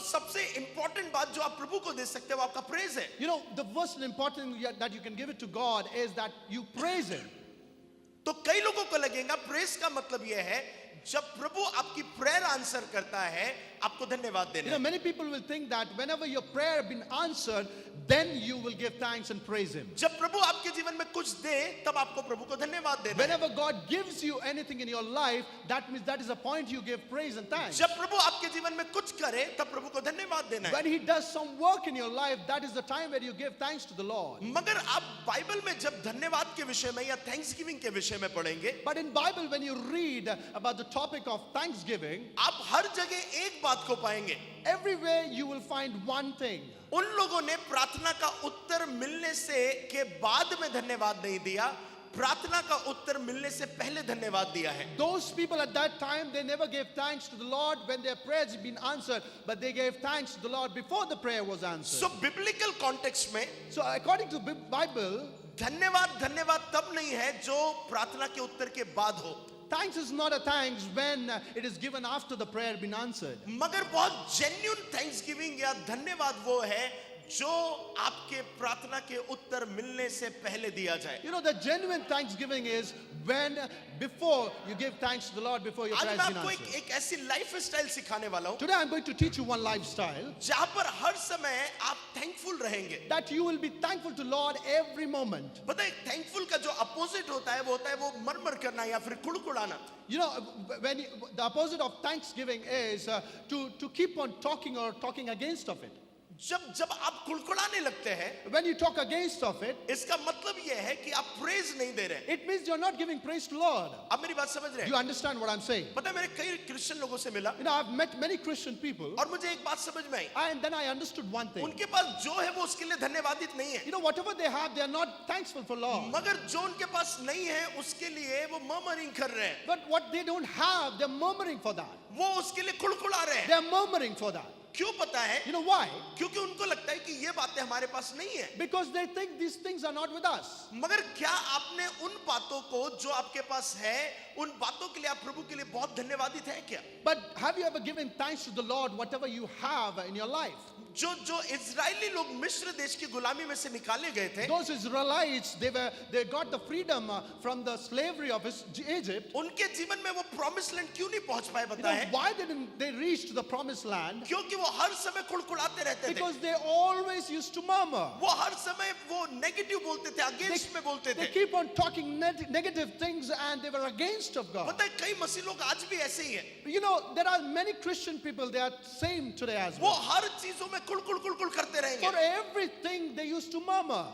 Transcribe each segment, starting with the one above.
सबसे इंपॉर्टेंट बात जो आप प्रभु को दे सकते हो वो आपका प्रेज है. You know, the first important thing that you can give it to God is that you praise Him. तो कई लोगों को लगेगा प्रेज का मतलब यह है जब प्रभु आपकी प्रेयर आंसर करता है आपको धन्यवाद देना You know, many people will think that whenever your prayer has been answered, then you will give thanks and praise Him. जब प्रभु आपके जीवन में कुछ दे तब आपको प्रभु को धन्यवाद देना है. Whenever God gives you anything in your life, that means that is the point you give praise and thanks. जब प्रभु आपके जीवन में कुछ करे तब प्रभु को धन्यवाद देना है. When He does some work in your life, that is the time where you give thanks to the Lord. मगर आप बाइबल में जब धन्यवाद के विषय में या थैंक्सगिविंग के विषय में पढ़ेंगे, But in Bible, when you read about the topic of thanksgiving, आप हर जगह एक बात को पाएंगे. everywhere you will find one thing. उन लोगों ने प्रार्थना का उत्तर मिलने से के बाद में धन्यवाद नहीं दिया, प्रार्थना का उत्तर मिलने से पहले धन्यवाद दिया है. Those people at that time, they never gave thanks to the Lord when their prayers had been answered, but they gave thanks to the Lord before the prayer was answered. So biblical context में So according to the Bible, धन्यवाद तब नहीं है जो प्रार्थना के उत्तर के बाद हो, thanks is not a thanks when it is given after the prayer been answered. मगर बहुत जेन्युइन थैंक्सगिविंग या धन्यवाद वो है जो आपके प्रार्थना के उत्तर मिलने से पहले दिया जाए. You know, the genuine thanksgiving is when before you give thanks to the Lord before your आज prayer मैं has been आपको answered. एक ऐसी लाइफ स्टाइल सिखाने वाला हूँ Today I'm going to teach you one lifestyle जहां पर हर समय आप थैंकफुल रहेंगे. that you will be thankful to Lord every moment. पता है थैंकफुल का जो अपोजिट होता है वो होता है वो मरमर करना या फिर कुड़कुड़ाना. You know, when the opposite of thanksgiving is to keep on talking or talking against of it. जब आप कुड़कुड़ाने लगते हैं When you talk against of it, इसका मतलब यह है कि आप प्रेज नहीं दे रहे. it means you're not giving praise to Lord. आप मेरी बात समझ रहे You हैं? understand what I'm saying? पता है मेरे कई क्रिश्चियन लोगों से मिला You know, I've met many Christian people, और मुझे एक बात समझ में आई, and then I understood one thing. उनके पास जो है वो उसके लिए धन्यवादित नहीं है, You know, whatever they have, they are not thankful for Lord. मगर जो उनके पास नहीं है उसके लिए वो मर्मरिंग कर रहे हैं, But what they don't have, they're murmuring for that. वो उसके लिए कुड़कुड़ा रहे हैं. They're murmuring for that. क्यों पता है? You know why? क्योंकि उनको लगता है कि ये बातें हमारे पास नहीं है. Because they think these things are not with us. मगर क्या आपने उन बातों को जो आपके पास है उन बातों के लिए आप प्रभु के लिए बहुत धन्यवादित हैं क्या? But have you ever given thanks to the Lord whatever you have in your life? जो इजरायली लोग मिस्र देश की गुलामी में से निकाले गए थे, Those Israelites, they got the freedom from the slavery of Egypt. उनके जीवन में वो प्रॉमिस लैंड क्यों नहीं पहुंच पाए You पता know, है? why didn't they reach to the promised land? क्योंकि वो हर समय कुड़कुड़ाते रहते थे. Because they always used to murmur. वो हर समय वो नेगेटिव बोलते थे, अगेंस्ट में बोलते They थे. keep on talking negative things and they were against of God. पता है कई मसीह लोग आज भी ऐसे ही हैं. You know, there are many Christian people, they are same today as वो well. हर चीजों में कुड़कुड़ करते रहेंगे. For everything they used to murmur.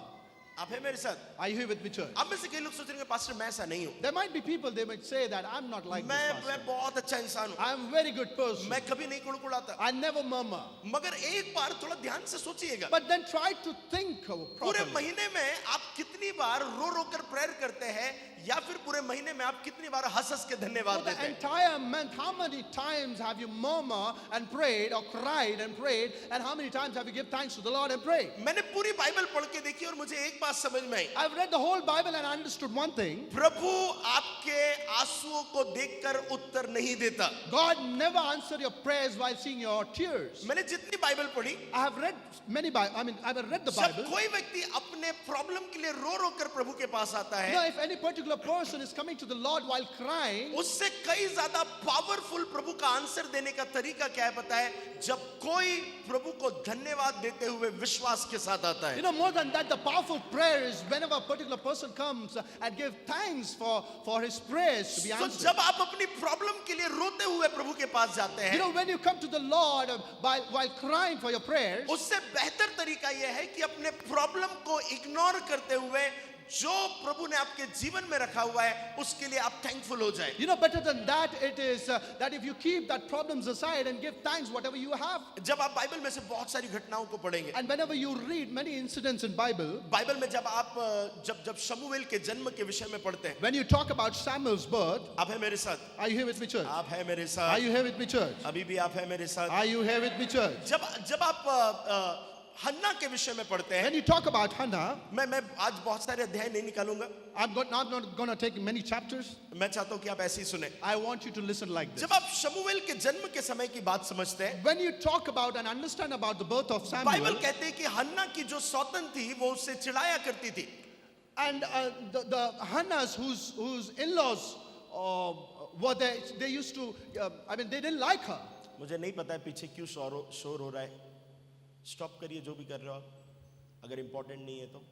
आप है मेरे साथ? Are you here with me, church? अब में से कई लोग सोच रहे हैं पास्टर मैं ऐसा नहीं हूँ. There might be people, they might say that I'm not like this मैं pastor. बहुत अच्छा इंसान हूँ. I'm a very good person. मैं कभी नहीं कुड़कुड़ाता. I never murmur. मगर एक बार थोड़ा ध्यान से सोचिएगा. But then try to think पूरे properly. महीने में आप कितनी बार रो कर प्रेयर करते हैं या फिर पूरे महीने में आप कितनी बार हंस के धन्यवाद For the देते हैं? entire month, how many times have you murmured and prayed or cried and prayed, and how many times have you given thanks to the Lord and prayed? मैंने पूरी बाइबल पढ़ के देखी और मुझे एक बात समझ में आई. I've read the whole Bible and I understood one thing. प्रभु आपके आंसुओं को देखकर उत्तर नहीं देता. God never answered your prayers while seeing your tears. मैंने जितनी बाइबल पढ़ी, I have read many Bible. I mean, I've read the जब Bible. कोई व्यक्ति अपने प्रॉब्लम के लिए रो कर प्रभु के पास आता You know, है, if any particular person is coming to the Lord while crying, उससे कई ज्यादा पावरफुल प्रभु का आंसर देने का तरीका क्या है पता है? जब कोई प्रभु को धन्यवाद देते हुए विश्वास के साथ आता you है. know, more than that, the powerful prayer is whenever a particular person comes and give thanks for his prayers to be तो answered. जब आप अपनी प्रॉब्लम के लिए रोते हुए प्रभु के पास जाते You हैं, know, when you come to the Lord while crying for your prayers, उससे बेहतर तरीका यह है कि अपने प्रॉब्लम को इग्नोर करते हुए जो प्रभु ने आपके जीवन में रखा हुआ है उसके लिए आप थैंकफुल हो जाए. you know, better than that, it is that if you keep that problems aside and give thanks whatever you have. जब आप बाइबल में से बहुत सारी घटनाओं को पढ़ेंगे, And whenever you read many incidents in Bible, Bible में जब आप जब शमूएल के जन्म के विषय में पढ़ते हैं, when you talk about Samuel's birth, आप है मेरे साथ, are you here with me, church? आप है मेरे Are साथ, you here with me, church? अभी भी आप है मेरे साथ. Are you here with me, church? जब आप हन्ना के विषय में पढ़ते हैं, When you talk about Hannah, मैं आज बहुत सारे अध्याय नहीं निकालूंगा, I'm not going to take many chapters. मैं चाहता हूं कि आप ऐसे ही सुने. I want you to listen like this. जब आप शमूएल के जन्म के समय की बात समझते हैं, When you talk about and understand about the birth of Bible Samuel, कहते हैं कि हन्ना की जो सौतन थी वो उससे चिढ़ाया करती थी. and the Hannahs whose in-laws were there, they used to, they didn't like her. मुझे नहीं पता है पीछे क्यों शोर हो रहा है. स्टॉप करिए जो भी कर रहे हो आप, अगर इंपॉर्टेंट नहीं है तो.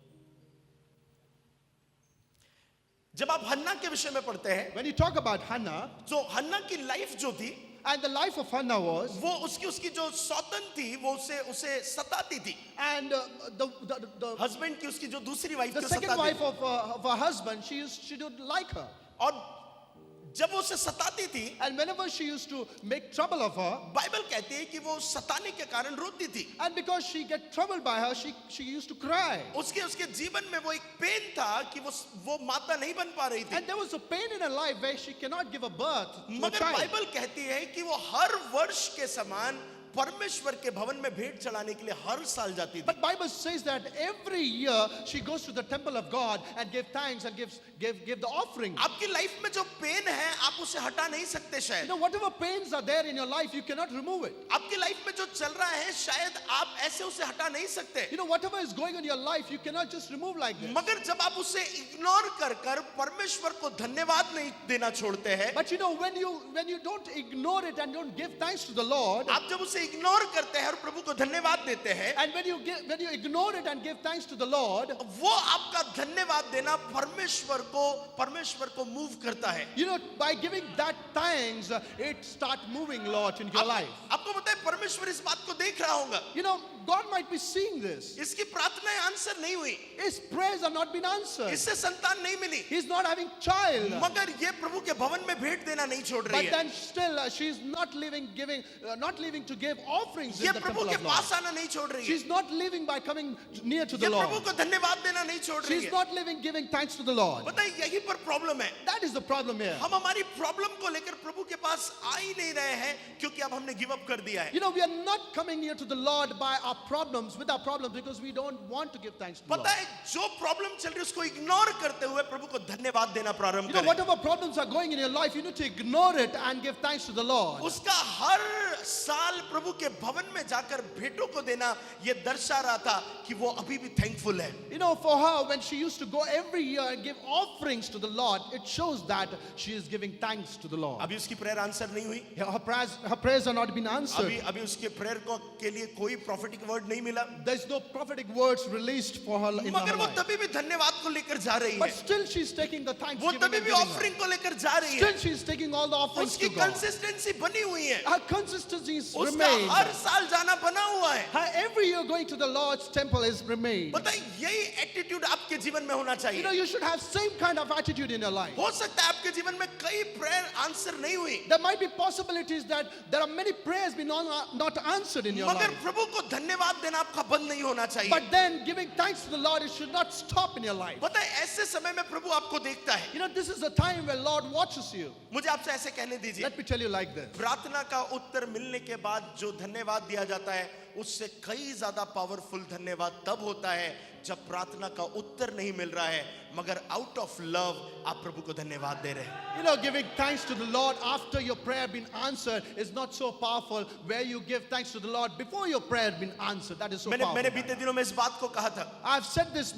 जब आप हन्ना के विषय में पढ़ते हैं, When you talk about Hannah, जो हन्ना की लाइफ जो थी, and the life of Hannah was, वो उसकी जो सौतन थी वो उसे सताती थी. and the हस्बैंड की उसकी जो दूसरी वाइफ the थी second सताती wife थी. of her husband, she didn't like her. और जब वो उसे सताती थी, And whenever she used to make trouble of her, Bible कहती है कि वो सताने के कारण रोती थी. and because she get troubled by her, she used to cry. उसके जीवन में वो एक पेन था कि वो माता नहीं बन पा रही थी. And there was a pain in her life where she cannot give a birth to a मगर child. बाइबल कहती है कि वो हर वर्ष के समान परमेश्वर के भवन में भेंट चढ़ाने के लिए हर साल जाती थी. But Bible says that every year she goes to the temple of God and give thanks and give the offering. आपकी लाइफ में जो पेन है आप उसे हटा नहीं सकते You शायद. know, whatever pains are there in your life, you cannot remove it. आपकी लाइफ में जो चल रहा है शायद आप ऐसे उसे हटा नहीं सकते. You know, whatever is going on in your life, you cannot just remove like this. मगर जब आप उसे इग्नोर कर परमेश्वर को धन्यवाद नहीं देना छोड़ते हैं, But you know, when you don't ignore it and don't give thanks to the Lord, आप जब उसे इग्नोर करते हैं और प्रभु को धन्यवाद देते हैं, and when you ignore it and give thanks to the Lord, वो आपका धन्यवाद देना परमेश्वर को मूव करता है. you know, by giving that thanks, it start moving, Lord, in your life. आपको पता है परमेश्वर इस बात को देख रहा होगा. You know, God might be seeing this. इसकी प्रार्थनाएं आंसर नहीं हुई, His prayers are not been answered. इससे संतान नहीं मिली, He's not having child. मगर ये प्रभु के भवन में भेंट देना नहीं छोड़ रही But है. then still, she's not leaving to give offerings ये in the प्रभु temple के of Lord. पास आना नहीं छोड़ रही है. She's not living by coming near to ये the प्रभु Lord. को धन्यवाद देना नहीं छोड़ रही She's है. not living giving thanks to the Lord. बताइए यही पर प्रॉब्लम है. That is the problem here. हम हमारी प्रॉब्लम को लेकर प्रभु के पास आ ही नहीं रहे हैं क्योंकि अब हमने गिव अप कर दिया है. You know, we are not coming near to the Lord by our problems, with our problems, because we don't want to give thanks to the Lord. पता है जो प्रॉब्लम चल रही है उसको इग्नोर करते हुए प्रभु को धन्यवाद देना प्रारंभ You know, करें. whatever problems are going in your life, you need to ignore it and give thanks to the Lord. उसका हर साल प्रभु के भवन में जाकर भेंटों को देना ये दर्शा रहा था कि वो अभी भी थैंकफुल है. You know, for her, when she used to go every year and give offerings to the Lord, it shows that she is giving thanks to the Lord. अभी उसकी प्रेयर आंसर नहीं हुई. Her prayers are not been answered. अभी उसके prayer को के लिए कोई प्रॉफिटिक वर्ड नहीं मिला. There's no prophetic words released for her in मगर her वो life. तभी भी धन्यवाद को लेकर जा रही But है. still she's taking the वो thanksgiving तभी and भी giving her. ऑफरिंग को लेकर जा रही है. Still she's taking all the offerings उसकी to God. कंसिस्टेंसी बनी हुई है. Her consistency is उसका remained. हर साल जाना बना हुआ है. Her every year going to the Lord's temple is remained. बताइए यही एटीट्यूड आपके जीवन में होना You know, चाहिए. you should have same kind of attitude in your life. हो सकता है आपके जीवन में कई प्रेयर आंसर नहीं हुई, There might be possibilities that there are many prayers being not answered in your मगर life. प्रभु को धन्यवाद देना आपका बंद नहीं होना चाहिए. But then giving thanks to the Lord, it should not stop in your life. बताइए ऐसे समय में प्रभु आपको देखता है. You know, this is a time where Lord watches you. मुझे आपसे ऐसे कहने दीजिए, Let me tell you like this. प्रार्थना का उत्तर मिलने के बाद जो धन्यवाद दिया जाता है उससे कई ज्यादा पावरफुल धन्यवाद तब होता है जब प्रार्थना का उत्तर नहीं मिल रहा है मगर आउट ऑफ लव आप प्रभु को धन्यवाद दे रहे हैं. You know, giving thanks to the Lord after your prayer been answered is not so powerful. Where you give thanks to the Lord before your prayer been answered, that is so मैंने powerful. बीते दिनों में इस बात को कहा था I've said this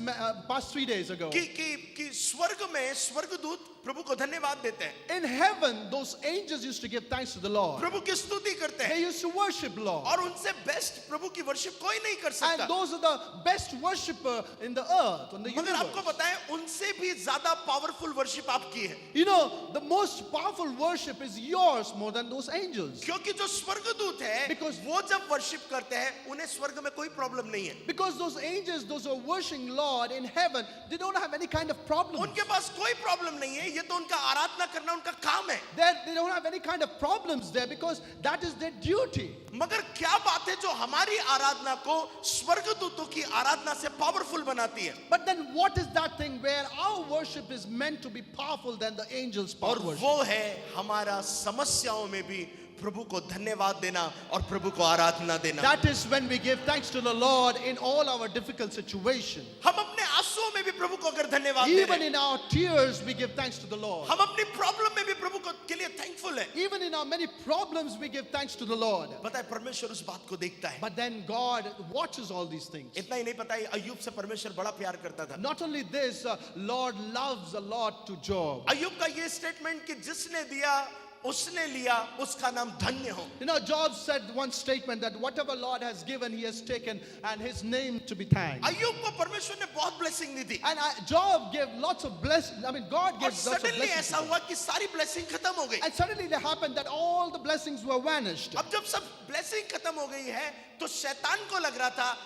past 3 days ago. कि स्वर्ग में स्वर्गदूत प्रभु को धन्यवाद देते हैं. In heaven, those angels used to give thanks to the Lord. प्रभु की स्तुति करते They हैं used to worship Lord. और उनसे बेस्ट प्रभु की वर्शिप कोई नहीं कर And सकता. those are the best worshipper in the earth, on the मगर आपको universe. बताएं उनसे भी ज्यादा पावरफुल वर्शिप आपकी है, You know, the most powerful worship is yours more than those angels. क्योंकि जो स्वर्गदूत है Because- वो जब वर्शिप करते हैं उन्हें स्वर्ग में कोई प्रॉब्लम नहीं है. Because those angels, those who are worshiping Lord in heaven, they don't have any kind of problem. उनके पास कोई प्रॉब्लम नहीं है. ये तो उनका आराधना करना उनका काम है. They don't have any kind of problems there because that is their duty. मगर क्या बात है जो हमारी आराधना को स्वर्गदूतों की आराधना से पावरफुल बनाती है? But then what is that thing where our worship is meant to be powerful than the angels' power और worship? वो है हमारा समस्याओं में भी प्रभु को धन्यवाद देना और प्रभु को आराधना देना। That is when we give thanks to the Lord in all our difficult situation. हम अपने आंसुओं में भी प्रभु को अगर धन्यवाद दे Even रहे in our tears, we give thanks to the Lord. हम अपनी प्रॉब्लम में भी प्रभु को के लिए थैंकफुल है। Even in our many problems, we give thanks to the Lord. पता है परमेश्वर उस बात को देखता है। But then God watches all these things. इतना ही नहीं पता है अय्यूब से परमेश्वर बड़ा प्यार करता था। Not only this, Lord loves a lot to Job. अय्यूब का ये स्टेटमेंट कि जिसने दिया उसने लिया उसका नाम धन्य हो। You know, Job said one statement that whatever Lord has given, he has taken, and his name to be thanked. अय्यूब को परमेश्वर ने बहुत ब्लेसिंग दी थी। And Job gave lots of blessings. I mean, God और gave lots of suddenly blessings. ऐसा हुआ कि सारी ब्लेसिंग खत्म हो गई। And suddenly it happened that all the blessings were vanished. अब जब सब ब्लेसिंग खत्म हो गई है तो शैतान को लग रहा था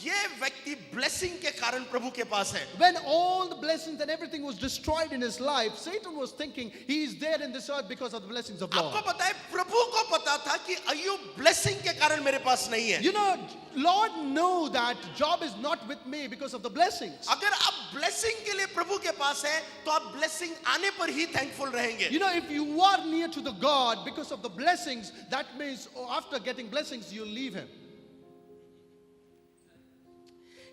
ये व्यक्ति ब्लेसिंग के कारण प्रभु के पास है। When all the blessings and everything was destroyed in his life, Satan was thinking he is there in this earth because of the blessings of आपको Lord. पता है प्रभु को पता था कि अय्यूब ब्लेसिंग के कारण मेरे पास नहीं है। You know, Lord knew that Job is not with me because of the blessings. अगर आप ब्लेसिंग के लिए प्रभु के पास है तो आप ब्लेसिंग आने पर ही थैंकफुल रहेंगे। You know, if you are near to the God because of the blessings, that means after getting blessings, you leave him.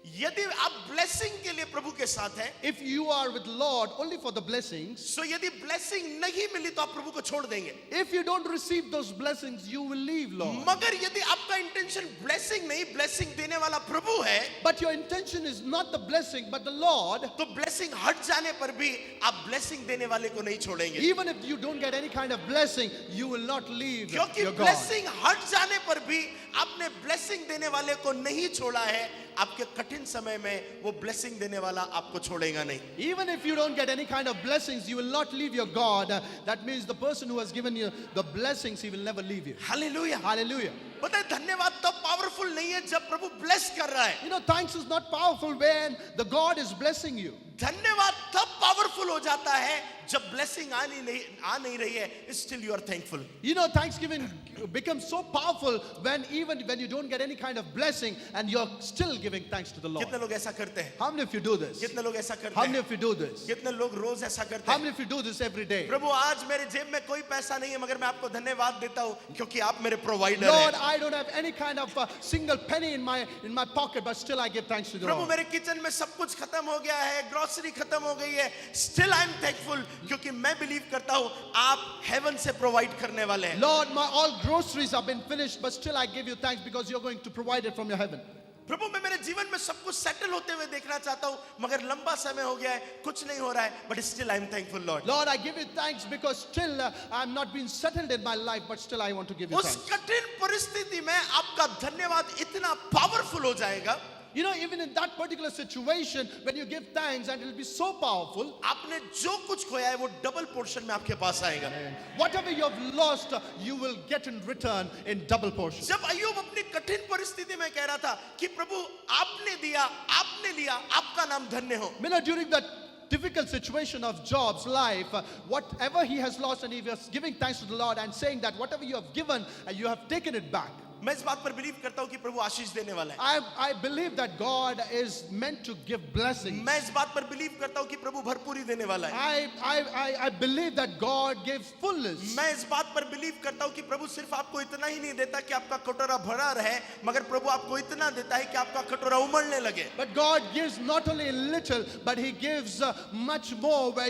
यदि आप ब्लेसिंग के लिए प्रभु के साथ हैं, If you are with Lord only for the blessings, सो यदि blessing नहीं मिली तो आप प्रभु को छोड़ देंगे। if you don't receive those blessings, you will leave Lord. मगर यदि आपका इंटेंशन ब्लेसिंग नहीं, ब्लेसिंग देने वाला प्रभु है, But your intention is not the blessing, but the Lord. तो ब्लेसिंग हट जाने पर भी आप ब्लेसिंग देने वाले को नहीं छोड़ेंगे। Even if you don't get any kind of blessing, you will not leave क्योंकि your God. ब्लेसिंग हट जाने पर भी आपने ब्लेसिंग देने वाले को नहीं छोड़ा है, आपके कठिन समय में वो ब्लेसिंग देने वाला आपको छोड़ेगा नहीं। Even if you don't get any kind of blessings, you will not leave your God. That means the person who has given you the blessings, he will never leave you. Hallelujah. Hallelujah. पता है धन्यवाद तब powerful नहीं है जब प्रभु bless कर रहा है। You know, thanks is not powerful when the God is blessing you. धन्यवाद तब पावरफुल हो जाता है जब ब्लेसिंग आ नहीं रही है, still you are thankful. You know, thanksgiving becomes so powerful when even when you don't get any kind of blessing and you're still giving thanks to the Lord. कितने लोग ऐसा करते हैं? How many of you do this? कितने लोग ऐसा करते How many हैं? of you do this? कितने लोग रोज ऐसा करते How हैं? many of you do this every day? प्रभु आज मेरे जेब में कोई पैसा नहीं है मगर मैं आपको धन्यवाद देता हूँ क्योंकि आप मेरे प्रोवाइडर Lord, हैं। I don't have any kind of single penny in my pocket, but still I give thanks to the Prabhu Lord. मेरे किचन में सब कुछ खत्म हो गया है, ग्रोसरी खत्म हो गई है, स्टिल आई एम थैंकफुल क्योंकि मैं बिलीव करता हूँ आप हेवन से प्रोवाइड करने वाले हैं। Lord, my all groceries have been finished, but still I give you thanks because you're going to provide it from your heaven. प्रभु मैं मेरे जीवन में सब कुछ सेटल होते हुए देखना चाहता हूँ मगर लंबा समय हो गया है, कुछ नहीं हो रहा है, but still I am thankful Lord. Lord, I give you thanks because still I'm not being settled in my life, but still I want to give you उस thanks. कठिन परिस्थिति में आपका धन्यवाद इतना पावरफुल हो जाएगा, You know, even in that particular situation, when you give thanks, and it will be so powerful, आपने जो कुछ खोया है वो डबल पोर्शन में आपके पास आएगा। whatever you have lost, you will get in return in double portion. जब अय्यूब अपनी कठिन परिस्थिति में कह रहा था कि प्रभु आपने दिया, आपने लिया, आपका नाम धन्य हो, You know, during that difficult situation of Job's life, whatever he has lost, and he was giving thanks to the Lord and saying that whatever you have given, you have taken it back. मैं इस बात पर believe करता हूँ कि प्रभु आशीष देने वाला है। I believe that God is meant to give blessings. मैं इस बात पर बिलीव करता हूँ कि प्रभु भरपूरी देने वाला है। I believe that God gives fullness. मैं इस बात पर बिलीव करता हूँ कि प्रभु सिर्फ आपको इतना ही नहीं देता कि आपका कटोरा भरा रहे, मगर प्रभु आपको इतना देता है कि आपका कटोरा उमड़ने लगे। But God gives not only a little, but He gives much more where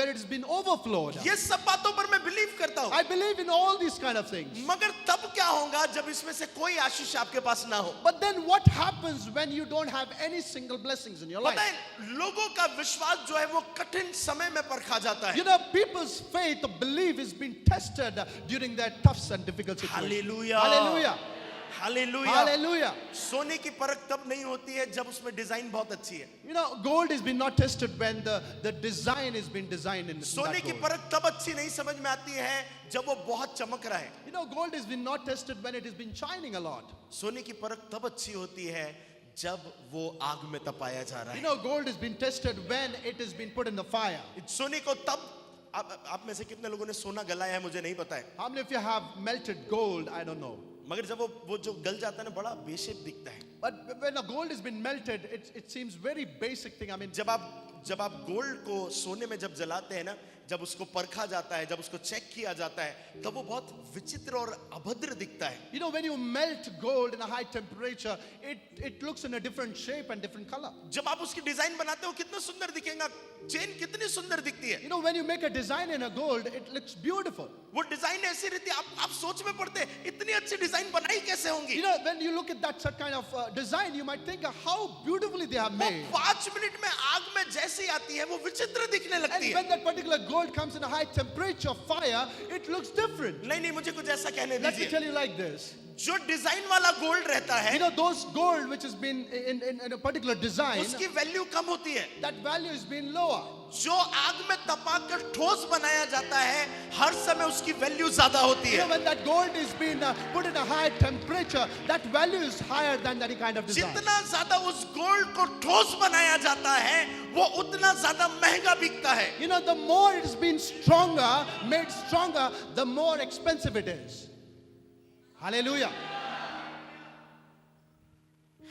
it's been overflowed. ये सब बातों पर मैं बिलीव करता हूँ, I believe in all these kind of things. मगर तब क्या होगा जब इसमें से कोई आशीष आपके पास ना हो? But then what happens when you don't have any single blessings in your life? पता है लोगों का विश्वास जो है वो कठिन समय में परखा जाता है। You know, people's faith or belief is being tested during their tough and difficult situations. Hallelujah, Hallelujah. Hallelujah. Hallelujah. सोने की परख तब नहीं होती है जब उसमें डिजाइन बहुत अच्छी है। You know, gold has been not tested when the design has been designed in सोने that की gold. परख तब अच्छी नहीं समझ में आती है जब वो बहुत चमक रहा है। You know, gold has been not tested when it has been shining a lot. सोने की परख तब अच्छी होती है जब वो आग में तपाया जा रहा You है। know, gold has been tested when it has been put in the fire. सोने को तब आप में से कितने लोगों ने सोना गलाया है मुझे नहीं पता है, How many of you have melted gold? I don't know. मगर जब वो जो गल जाता है ना बड़ा बेशेप दिखता है। But when a gold has been melted, it seems very basic thing. I mean, जब आप गोल्ड को सोने में जब जलाते हैं ना, जब उसको परखा जाता है, जब उसको चेक किया जाता है, तब वो बहुत विचित्र और अभद्र दिखता है. you know, when you melt gold in a high temperature, it looks in a different shape and different color. जब आप उसकी डिजाइन बनाते हो कितना सुंदर दिखेगा, चेन कितनी सुंदर दिखती है. You know, when you make a design in a gold, it looks beautiful. वो डिजाइन ऐसी रहती है, आप सोच में पड़ते हैं इतनी अच्छी डिजाइन बनाई कैसे होंगी. You know, when you look at that such kind of design, you might think how beautifully they are वो made. 5 मिनट में आग में जैसे आती है वो विचित्र दिखने And लगती है. when that particular gold comes in a high temperature fire, it looks different. नहीं, मुझे कुछ ऐसा कहने Let me दीजिए. tell you like this. जो डिजाइन वाला गोल्ड रहता You है know, those gold which has been in a particular design, उसकी वैल्यू कम होती है. that value has been lower. जो आग में तपाकर ठोस बनाया जाता है हर समय उसकी वैल्यू ज्यादा होती You know, है. when that gold is being put in a high temperature, that value is higher than that kind of design. जितना ज्यादा उस गोल्ड को ठोस बनाया जाता है वो उतना ज्यादा महंगा बिकता है. You know, the more it has been stronger, made stronger, the more expensive it is. Hallelujah.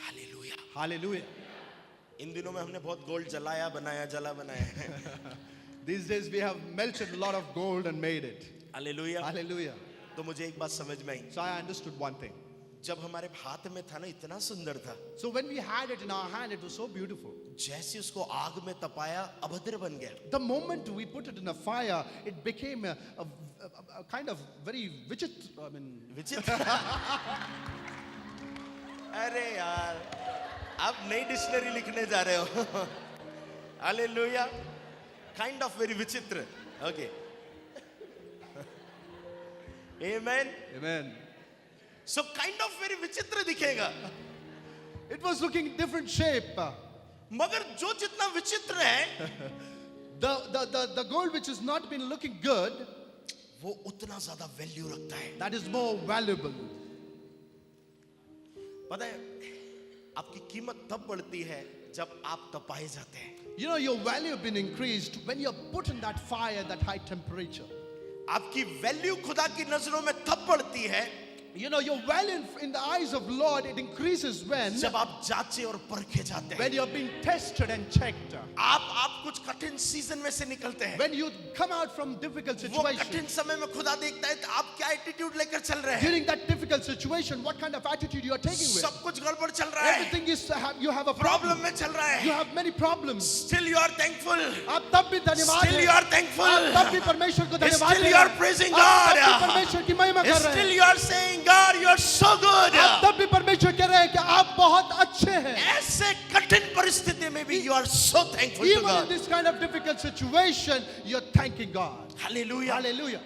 Hallelujah. Hallelujah. इन दिनों में हमने बहुत गोल्ड जलाया बनाया जला बनाया. These days we have melted a lot of gold and made it. Hallelujah. Hallelujah. तो मुझे एक बात समझ में आई. So I understood one thing. जब हमारे हाथ में था ना इतना सुंदर था, So when we had it in our hand, it was so beautiful. जैसे उसको आग में तपाया अभद्र बन गया. The moment we put it in a fire, it became a kind of very vichitra. I mean, विचित्र. अरे यार आप नई डिक्शनरी लिखने जा रहे हो. हालेलुया. काइंड ऑफ वेरी विचित्र. Okay. Amen. amen. So kind of very विचित्र दिखेगा. It was looking different shape. मगर जो जितना विचित्र है The gold which has not been looking good, वो उतना ज्यादा वैल्यू रखता है. that is more valuable. पता है आपकी कीमत तब बढ़ती है जब आप तपाए जाते हैं. You know, your value been increased when you're put in that fire, that high temperature. आपकी वैल्यू खुदा की नजरों में तब बढ़ती है You know, your value in the eyes of Lord, it increases when जब आप जांचे और परखे जाते हैं. you're being tested and checked. आप कुछ कठिन सीजन में से निकलते हैं. When you come out from difficult वो situation. कठिन समय में खुदा देखता है आप क्या एटीट्यूड लेकर चल रहे हैं. During that difficult situation, what kind of attitude you are taking with? सब कुछ गड़बड़ चल रहा है. Everything is you have a problem problem. में चल रहा You है. have many problems. Still you are thankful. आप तब भी धन्यवाद Still हैं. you are thankful. आप तब भी परमेश्वर को धन्यवाद Still दे you रहे are हैं. praising आप तब God. भी परमेश्वर की महिमा कर रहे Still हैं. you are saying God you are so good. आप तब भी परमेश्वर कह रहे हैं कि आप बहुत अच्छे हैं. ऐसे कठिन परिस्थिति में भी you are so thankful to Even in God. this kind of difficult situation, you're thanking God. Hallelujah. Hallelujah.